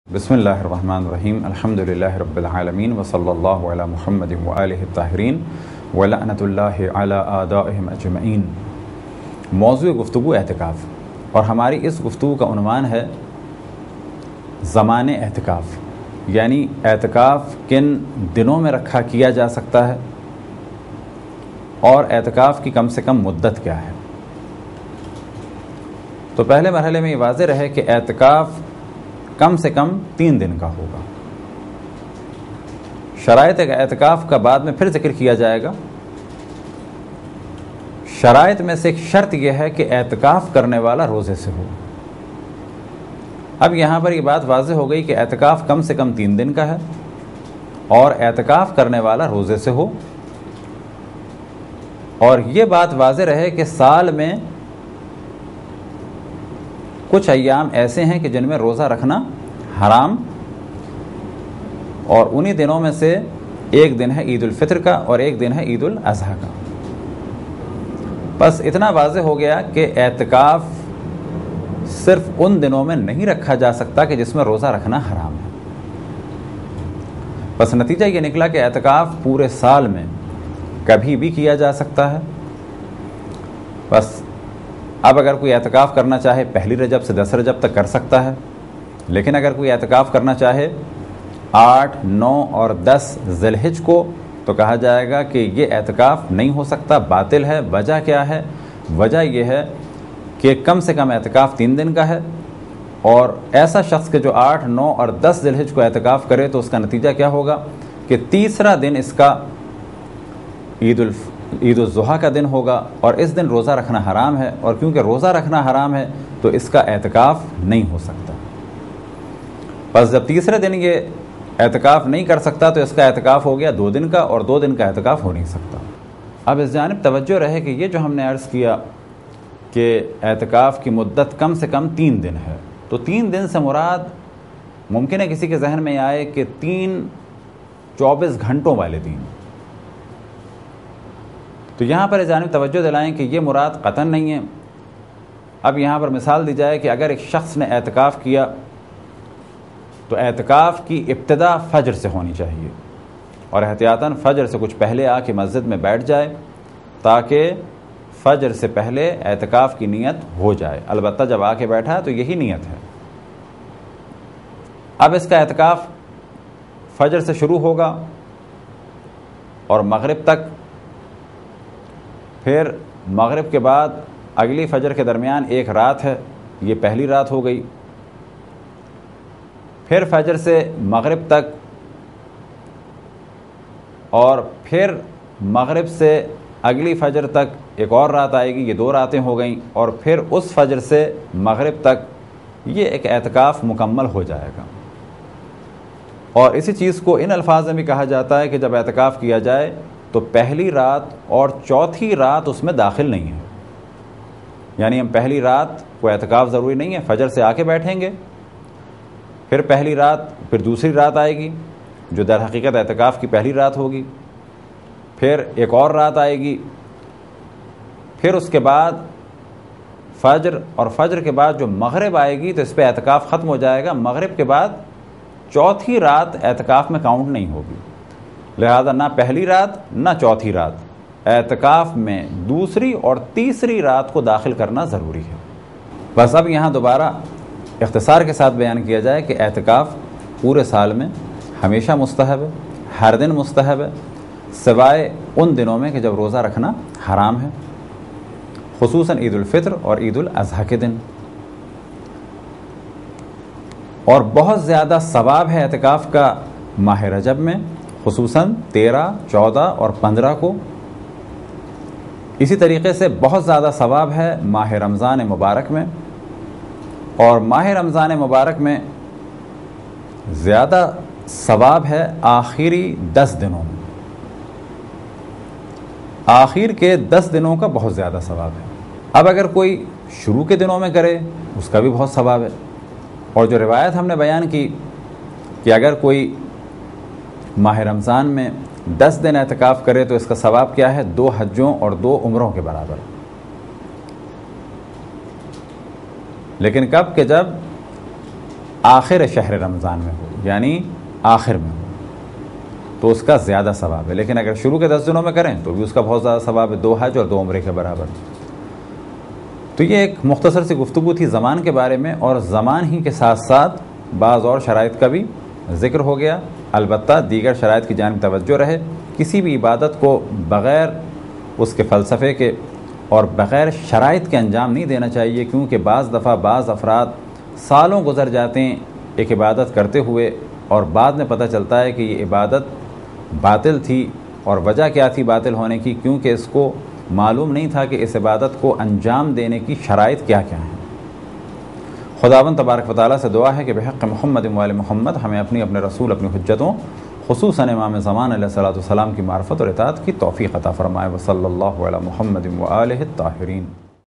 بسم اللہ الرحمن الرحیم الحمدللہ رب العالمین وصلی اللہ علی محمد وآلہ الطاہرین ولعنۃ اللہ علی اعدائہم اجمعین۔ موضوع گفتگو اعتکاف، اور ہماری اس گفتگو کا عنوان ہے زمان اعتکاف، یعنی اعتکاف کن دنوں میں رکھا کیا جا سکتا ہے اور اعتکاف کی کم سے کم مدت کیا ہے۔ تو پہلے مرحلے میں یہ واضح رہے کہ اعتکاف کم سے کم 3 دن کا ہوگا۔ شرائط اعتکاف کا بعد میں پھر ذکر کیا جائے گا۔ شرائط میں سے ایک شرط یہ ہے کہ اعتکاف کرنے والا روزے سے ہو۔ اب یہاں پر یہ بات واضح ہو گئی کہ اعتکاف کم سے کم 3 دن کا ہے اور اعتکاف کرنے والا روزے سے ہو، اور یہ بات واضح رہے کہ سال میں کچھ ایام ایسے ہیں کہ جن میں روزہ رکھنا حرام، اور انہی دنوں میں سے ایک دن ہے عید الفطر کا اور ایک دن ہے عید الاضحیٰ کا۔ بس اتنا واضح ہو گیا کہ اعتکاف صرف ان دنوں میں نہیں رکھا جا سکتا کہ جس میں روزہ رکھنا حرام ہے۔ بس نتیجہ یہ نکلا کہ اعتکاف پورے سال میں کبھی بھی کیا جا سکتا ہے۔ بس اب اگر کوئی اعتکاف کرنا چاہے 1 رجب سے 10 رجب تک کر سکتا ہے، لیکن اگر کوئی اعتکاف کرنا چاہے 8، 9 اور 10 ذی الحجہ کو، تو کہا جائے گا کہ یہ اعتکاف نہیں ہو سکتا، باطل ہے۔ وجہ کیا ہے؟ وجہ یہ ہے کہ کم سے کم اعتکاف 3 دن کا ہے، اور ایسا شخص کہ جو 8، 9 اور 10 ذی الحجہ کو اعتکاف کرے تو اس کا نتیجہ کیا ہوگا کہ تیسرا دن اس کا عید الاضحیٰ کا دن ہوگا، اور اس دن روزہ رکھنا حرام ہے، اور کیونکہ روزہ رکھنا حرام ہے تو اس کا اعتکاف نہیں ہو سکتا۔ بس جب تیسرے دن یہ اعتکاف نہیں کر سکتا تو اس کا اعتکاف ہو گیا 2 دن کا، اور 2 دن کا اعتکاف ہو نہیں سکتا۔ اب اس جانب توجہ رہے کہ یہ جو ہم نے عرض کیا کہ اعتکاف کی مدت کم سے کم 3 دن ہے، تو 3 دن سے مراد ممکن ہے کسی کے ذہن میں آئے کہ 3 24 گھنٹوں والے دن، تو یہاں پر اس جانب توجہ دلائیں کہ یہ مراد قطعاً نہیں ہے۔ اب یہاں پر مثال دی جائے کہ اگر ایک شخص نے اعتکاف کیا تو اعتکاف کی ابتدا فجر سے ہونی چاہیے، اور احتیاطاً فجر سے کچھ پہلے آ کے مسجد میں بیٹھ جائے تاکہ فجر سے پہلے اعتکاف کی نیت ہو جائے۔ البتہ جب آ کے بیٹھا تو یہی نیت ہے۔ اب اس کا اعتکاف فجر سے شروع ہوگا اور مغرب تک، پھر مغرب کے بعد اگلی فجر کے درمیان ایک رات ہے، یہ پہلی رات ہو گئی، پھر فجر سے مغرب تک، اور پھر مغرب سے اگلی فجر تک ایک اور رات آئے گی، یہ 2 راتیں ہو گئیں، اور پھر اس فجر سے مغرب تک یہ ایک اعتکاف مکمل ہو جائے گا۔ اور اسی چیز کو ان الفاظ میں بھی کہا جاتا ہے کہ جب اعتکاف کیا جائے تو پہلی رات اور چوتھی رات اس میں داخل نہیں ہے، یعنی ہم پہلی رات کو اعتکاف ضروری نہیں ہے، فجر سے آ کے بیٹھیں گے، پھر پہلی رات، پھر دوسری رات آئے گی جو در حقیقت اعتکاف کی پہلی رات ہوگی، پھر ایک اور رات آئے گی، پھر اس کے بعد فجر، اور فجر کے بعد جو مغرب آئے گی تو اس پہ اعتکاف ختم ہو جائے گا۔ مغرب کے بعد چوتھی رات اعتکاف میں کاؤنٹ نہیں ہوگی، لہذا نہ پہلی رات نہ چوتھی رات، اعتکاف میں دوسری اور تیسری رات کو داخل کرنا ضروری ہے۔ بس اب یہاں دوبارہ اختصار کے ساتھ بیان کیا جائے کہ اعتکاف پورے سال میں ہمیشہ مستحب ہے، ہر دن مستحب ہے، سوائے ان دنوں میں کہ جب روزہ رکھنا حرام ہے، خصوصاً عید الفطر اور عید الاضحیٰ کے دن۔ اور بہت زیادہ ثواب ہے اعتکاف کا ماہ رجب میں، خصوصاً 13، 14 اور 15 کو۔ اسی طریقے سے بہت زیادہ ثواب ہے ماہ رمضان مبارک میں، اور ماہ رمضان مبارک میں زیادہ ثواب ہے آخری 10 دنوں میں۔ آخر کے 10 دنوں کا بہت زیادہ ثواب ہے۔ اب اگر کوئی شروع کے دنوں میں کرے اس کا بھی بہت ثواب ہے، اور جو روایت ہم نے بیان کی کہ اگر کوئی ماہ رمضان میں 10 دن اعتکاف کرے تو اس کا ثواب کیا ہے؟ 2 حجوں اور 2 عمروں کے برابر۔ لیکن کب کہ جب آخر شہر رمضان میں ہو، یعنی آخر میں ہو، تو اس کا زیادہ ثواب ہے. لیکن اگر شروع کے 10 دنوں میں کریں تو بھی اس کا بہت زیادہ ثواب ہے، 2 حج اور 2 عمرے کے برابر. تو یہ ایک مختصر سی گفتگو تھی زمان کے بارے میں، اور زمان ہی کے ساتھ ساتھ بعض اور شرائط کا بھی ذکر ہو گیا. البتہ دیگر شرائط کی جانب توجہ رہے. کسی بھی عبادت کو بغیر اس کے فلسفے کے اور بغیر شرائط کے انجام نہیں دینا چاہیے، کیونکہ بعض دفعہ بعض افراد سالوں گزر جاتے ہیں ایک عبادت کرتے ہوئے، اور بعد میں پتہ چلتا ہے کہ یہ عبادت باطل تھی. اور وجہ کیا تھی باطل ہونے کی؟ کیونکہ اس کو معلوم نہیں تھا کہ اس عبادت کو انجام دینے کی شرائط کیا کیا ہیں. خداوند تبارک و تعالیٰ سے دعا ہے کہ بحق محمد و آل محمد ہمیں اپنے رسول، اپنی حجتوں، خصوصاً امام زمان علیہ الصلوۃ والسلام کی معرفت اور اطاعت کی توفیق عطا فرمائے. وصلی اللہ علی محمد و آلہ الطاہرین.